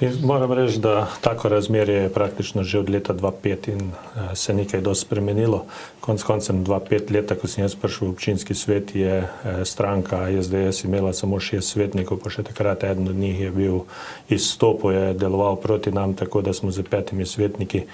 In moram reči, da tako razmerje je praktično že od leta 2005 in se nekaj dosti spremenilo. Konec koncem 2005 leta, ko sem jaz prišel v občinski svet, je stranka SDS imela samo 6 svetnikov, pa še takrat eden od njih je bil izstopil, je deloval proti nam, tako da smo z 5 svetniki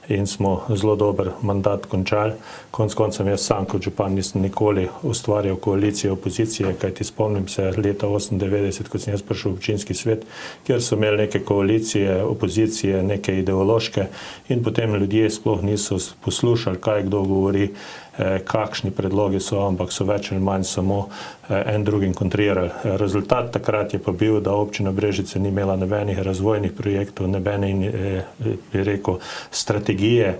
in smo zelo dober mandat končali. Konec koncem jaz sam kot župan nisem nikoli ustvarjal koalicije opozicije, kajti spomnim se leta 1998, ko sem jaz prišel v občinski svet, kjer so imeli neke koalicije, opozicije, neke ideološke in potem ljudje sploh niso poslušali, kaj kdo govori, kakšni predlogi so, ampak so več ali manj samo en drugim kontrirali. Rezultat takrat je pa bil, da občina Brežice ni imela nobenih razvojnih projektov, nobene, bi rekel, strategije.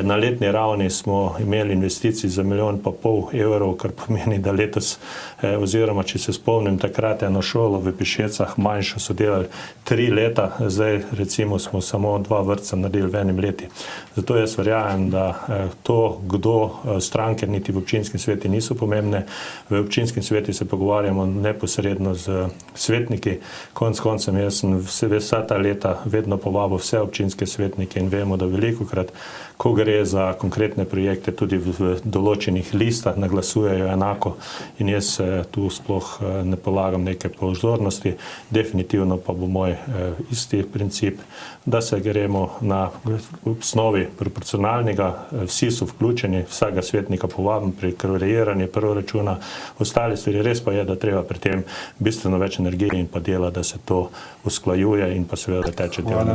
Na letni ravni smo imeli investicij za 1,5 milijona evrov, kar pomeni, da letos, oziroma če se spomnim, takrat eno šolo v Pišecah manjšo so delali 3 leta, zdaj recimo smo samo 2 vrtca naredili v enem letu. Zato jaz verjamem, da to, kdo stranke niti v občinskem svetu niso pomembne. V občinskem svetu se pogovarjamo neposredno z svetniki. Konec koncem jaz sem vsa ta leta vedno povabil vse občinske svetnike in vemo, da velikokrat, ko gre za konkretne projekte, tudi v določenih listah naglasujejo enako in jaz tu sploh ne polagam neke pozornosti. Definitivno pa bo moj isti princip, da se gremo na osnovi proporcionalnega, vsi so vključeni, vsega svetnika povabim pri kreiranju proračuna, ostale stvari res pa je, da treba pri tem bistveno več energije in pa dela, da se to usklajuje in pa seveda teče delo.